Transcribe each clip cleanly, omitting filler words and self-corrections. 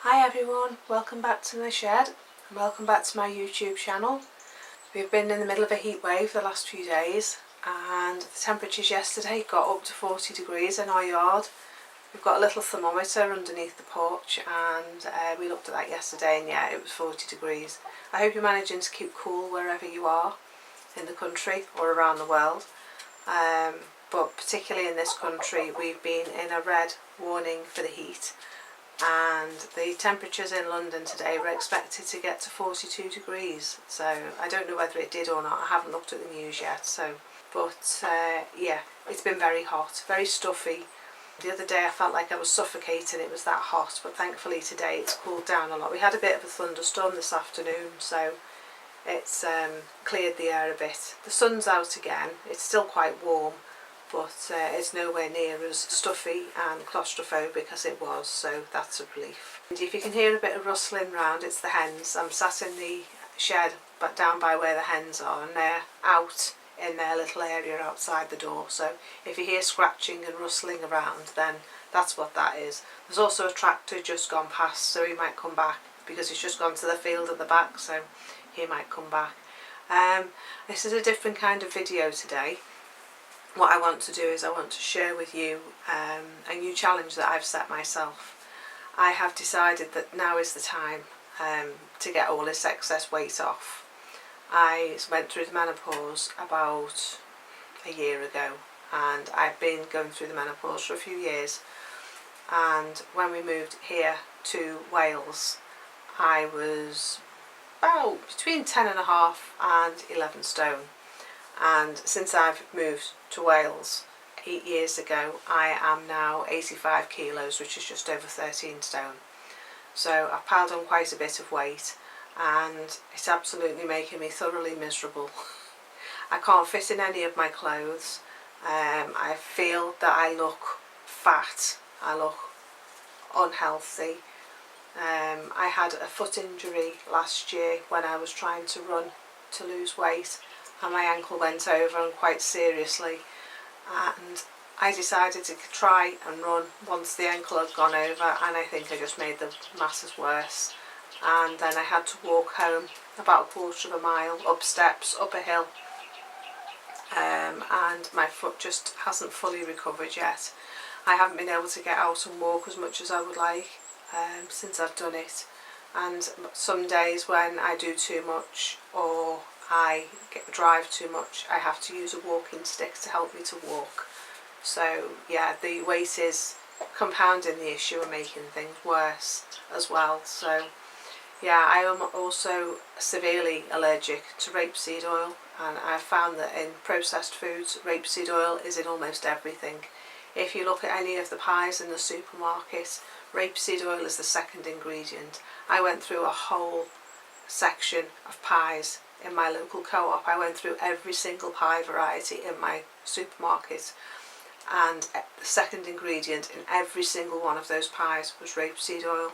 Hi everyone, welcome back to my shed and welcome back to my YouTube channel. We've been in the middle of a heat wave the last few days and the temperatures yesterday got up to 40 degrees in our yard. We've got a little thermometer underneath the porch and we looked at that yesterday and yeah, it was 40 degrees. I hope you're managing to keep cool wherever you are in the country or around the world. But particularly in this country we've been in a red warning for the heat. And the temperatures in London today were expected to get to 42 degrees, so I don't know whether it did or not. I haven't looked at the news yet, but yeah, it's been very hot, very stuffy. The other day I felt like I was suffocating, it was that hot, but thankfully today it's cooled down a lot. We had a bit of a thunderstorm this afternoon, so it's cleared the air a bit. The sun's out again, it's still quite warm, but it's nowhere near as stuffy and claustrophobic as it was, so that's a relief. And if you can hear a bit of rustling round, it's the hens. I'm sat in the shed but down by where the hens are, and they're out in their little area outside the door, so if you hear scratching and rustling around, then that's what that is. There's also a tractor just gone past, so he might come back because he's just gone to the field at the back, so he might come back. This is a different kind of video today. What I want to do is I want to share with you a new challenge that I've set myself. I have decided that now is the time to get all this excess weight off. I went through the menopause about a year ago, and I've been going through the menopause for a few years, and when we moved here to Wales I was about between 10.5 and 11 stone. And since I've moved to Wales 8 years ago, I am now 85 kilos, which is just over 13 stone. So I've piled on quite a bit of weight and it's absolutely making me thoroughly miserable. I can't fit in any of my clothes. I feel that I look fat, I look unhealthy. I had a foot injury last year when I was trying to run to lose weight, and my ankle went over and quite seriously, and I decided to try and run once the ankle had gone over, and I think I just made the masses worse. And then I had to walk home about 1/4 mile up steps, up a hill, and my foot just hasn't fully recovered yet. I haven't been able to get out and walk as much as I would like since I've done it, and some days when I do too much or I drive too much, I have to use a walking stick to help me to walk. So yeah, the weight is compounding the issue and making things worse as well. So yeah, I am also severely allergic to rapeseed oil, and I've found that in processed foods rapeseed oil is in almost everything. If you look at any of the pies in the supermarket, rapeseed oil is the second ingredient. I went through a whole section of pies in my local co-op. I went through every single pie variety in my supermarket, and the second ingredient in every single one of those pies was rapeseed oil.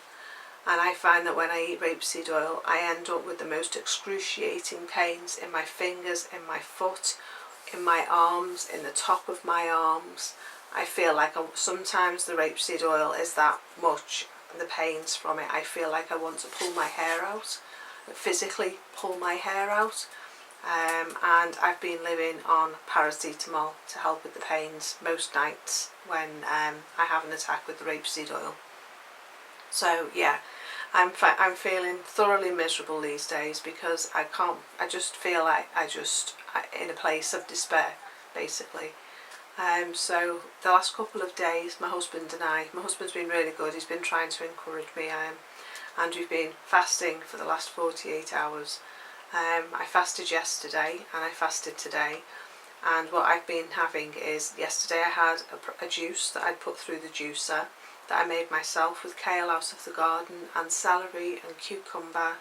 And I find that when I eat rapeseed oil I end up with the most excruciating pains in my fingers, in my foot, in my arms, in the top of my arms. I feel like sometimes the rapeseed oil is that much, the pains from it, I feel like I want to pull my hair out, physically pull my hair out. And I've been living on paracetamol to help with the pains most nights when I have an attack with the rapeseed oil. So yeah, I'm feeling thoroughly miserable these days because I just feel like I'm in a place of despair basically. So the last couple of days my husband's been really good. He's been trying to encourage me, and we've been fasting for the last 48 hours. I fasted yesterday and I fasted today, and what I've been having is, yesterday I had a juice that I'd put through the juicer that I made myself with kale out of the garden and celery and cucumber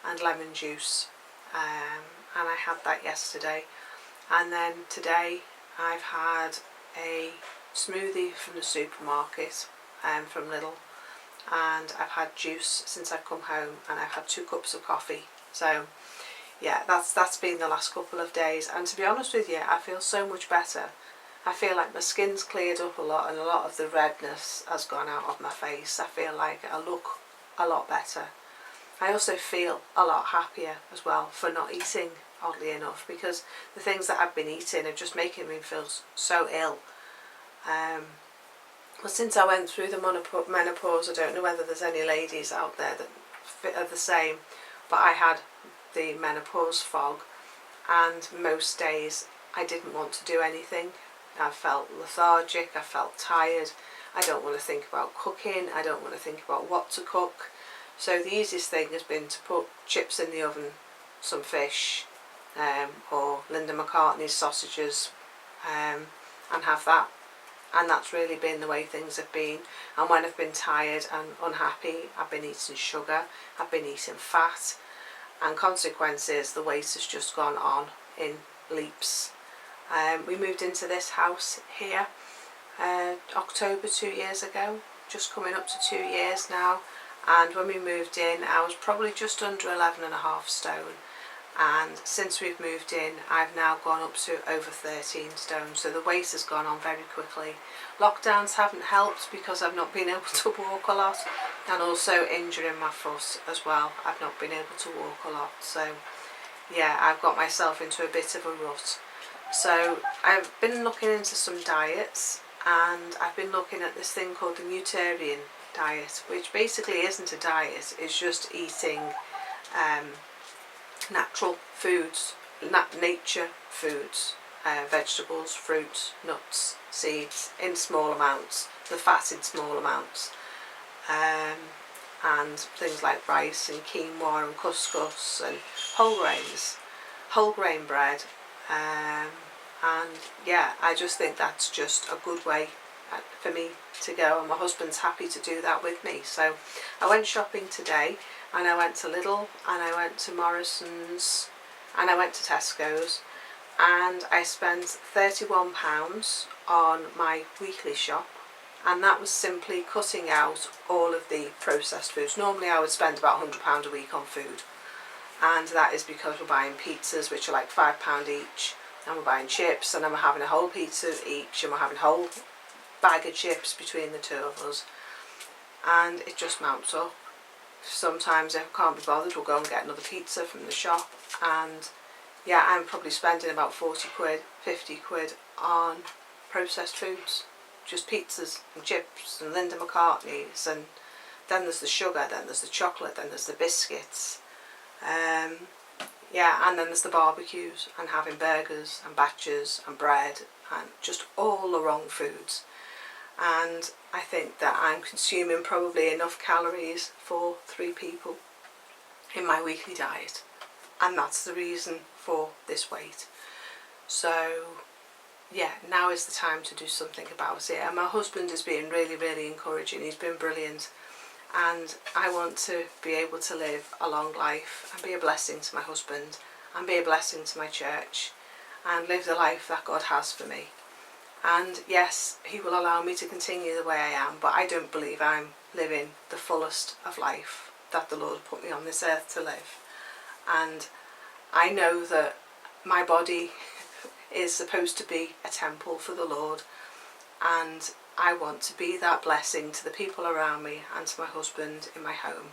and lemon juice, and I had that yesterday. And then today I've had a smoothie from the supermarket, from Lidl, and I've had juice since I've come home, and I've had 2 cups of coffee. So yeah, that's been the last couple of days, and to be honest with you, I feel so much better. I feel like my skin's cleared up a lot and a lot of the redness has gone out of my face. I feel like I look a lot better. I also feel a lot happier as well for not eating, oddly enough, because the things that I've been eating are just making me feel so ill. Well, since I went through the menopause, I don't know whether there's any ladies out there that are the same, but I had the menopause fog, and most days I didn't want to do anything. I felt lethargic, I felt tired, I don't want to think about cooking, I don't want to think about what to cook. So the easiest thing has been to put chips in the oven, some fish, or Linda McCartney's sausages, and have that. And that's really been the way things have been. And when I've been tired and unhappy, I've been eating sugar, I've been eating fat, and consequences, the weight has just gone on in leaps. We moved into this house here October 2 years ago, just coming up to 2 years now, and when we moved in I was probably just under 11.5 stone, and since we've moved in I've now gone up to over 13 stone, so the weight has gone on very quickly. Lockdowns haven't helped because I've not been able to walk a lot, and also injuring my foot as well, I've not been able to walk a lot. So yeah, I've got myself into a bit of a rut. So I've been looking into some diets, and I've been looking at this thing called the Nutarian diet, which basically isn't a diet, it's just eating natural foods, nature foods, vegetables, fruits, nuts, seeds in small amounts, the fat in small amounts, and things like rice and quinoa and couscous and whole grains, whole grain bread, and yeah, I just think that's just a good way for me to go, and my husband's happy to do that with me. So I went shopping today, and I went to Lidl, and I went to Morrison's, and I went to Tesco's, and I spent £31 on my weekly shop, and that was simply cutting out all of the processed foods. Normally I would spend about £100 a week on food, and that is because we're buying pizzas, which are like £5 each, and we're buying chips, and I'm having a whole pizza each, and we're having a whole bag of chips between the two of us, and it just mounts up. Sometimes if I can't be bothered, we'll go and get another pizza from the shop, and yeah, I'm probably spending about 40 quid, 50 quid on processed foods, just pizzas and chips and Linda McCartney's, and then there's the sugar, then there's the chocolate, then there's the biscuits, yeah, and then there's the barbecues, and having burgers and batchers and bread, and just all the wrong foods. And I think that I'm consuming probably enough calories for 3 people in my weekly diet, and that's the reason for this weight. So yeah, now is the time to do something about it, and my husband is being really encouraging. He's been brilliant, and I want to be able to live a long life and be a blessing to my husband and be a blessing to my church and live the life that God has for me. And yes, he will allow me to continue the way I am, but I don't believe I'm living the fullest of life that the Lord put me on this earth to live. And I know that my body is supposed to be a temple for the Lord, and I want to be that blessing to the people around me and to my husband in my home.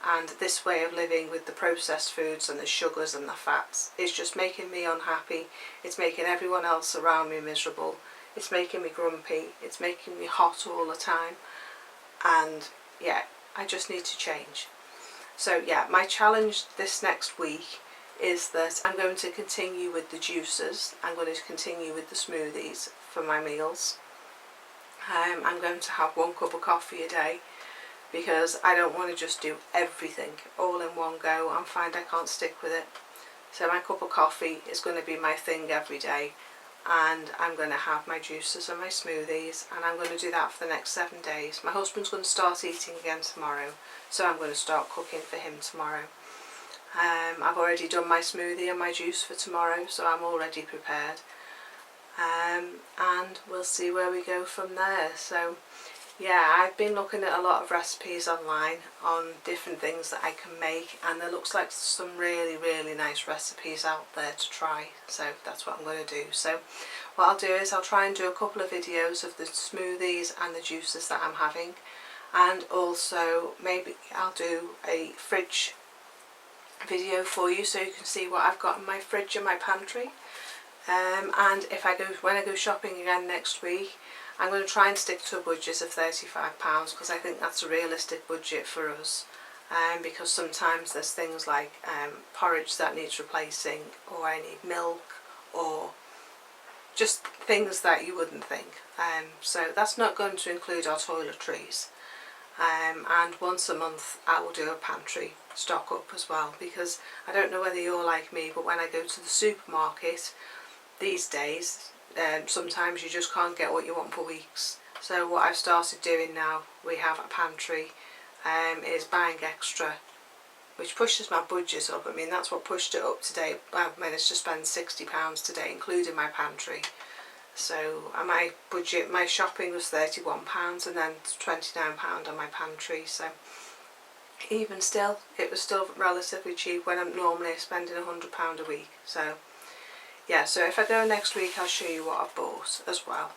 And this way of living with the processed foods and the sugars and the fats is just making me unhappy. It's making everyone else around me miserable. It's making me grumpy. It's making me hot all the time. And yeah, I just need to change. So yeah, my challenge this next week is that I'm going to continue with the juices. I'm going to continue with the smoothies for my meals. I'm going to have 1 cup of coffee a day, because I don't want to just do everything all in one go and find I can't stick with it. So my cup of coffee is going to be my thing every day, and I'm going to have my juices and my smoothies, and I'm going to do that for the next 7 days. My husband's going to start eating again tomorrow, so I'm going to start cooking for him tomorrow. I've already done my smoothie and my juice for tomorrow, so I'm already prepared. And we'll see where we go from there. So yeah, I've been looking at a lot of recipes online on different things that I can make, and there looks like some really nice recipes out there to try, so that's what I'm going to do. So what I'll do is I'll try and do a couple of videos of the smoothies and the juices that I'm having, and also maybe I'll do a fridge video for you so you can see what I've got in my fridge and my pantry. And when I go shopping again next week, I'm going to try and stick to a budget of £35 because I think that's a realistic budget for us. Because sometimes there's things like porridge that needs replacing, or I need milk, or just things that you wouldn't think. So that's not going to include our toiletries. And once a month I will do a pantry stock up as well, because I don't know whether you're like me, but when I go to the supermarket these days, sometimes you just can't get what you want for weeks. So what I've started doing now, we have a pantry, is buying extra, which pushes my budget up. I mean, that's what pushed it up today. I've managed to spend £60 today, including my pantry. So my budget, my shopping was £31 and then £29 on my pantry. So even still, it was still relatively cheap when I'm normally spending £100 a week. So yeah, so if I go next week I'll show you what I've bought as well.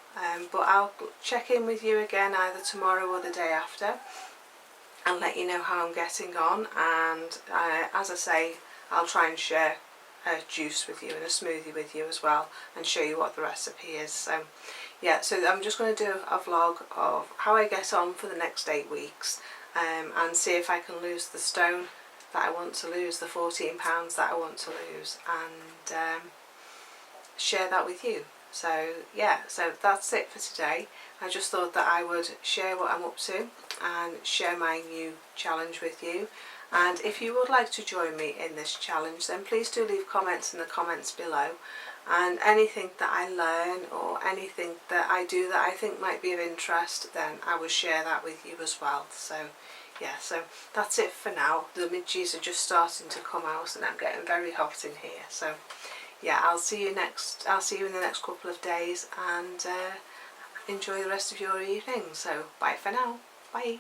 But I'll check in with you again either tomorrow or the day after and let you know how I'm getting on. And as I say, I'll try and share a juice with you and a smoothie with you as well, and show you what the recipe is. So yeah, so I'm just going to do a vlog of how I get on for the next 8 weeks, and see if I can lose the stone that I want to lose, the 14 pounds that I want to lose, and share that with you. So yeah, so that's it for today. I just thought that I would share what I'm up to and share my new challenge with you. And if you would like to join me in this challenge, then please do leave comments in the comments below. And anything that I learn or anything that I do that I think might be of interest, then I will share that with you as well. So yeah, so that's it for now. The midges are just starting to come out and I'm getting very hot in here. So yeah, I'll see you in the next couple of days, and enjoy the rest of your evening. So bye for now. Bye.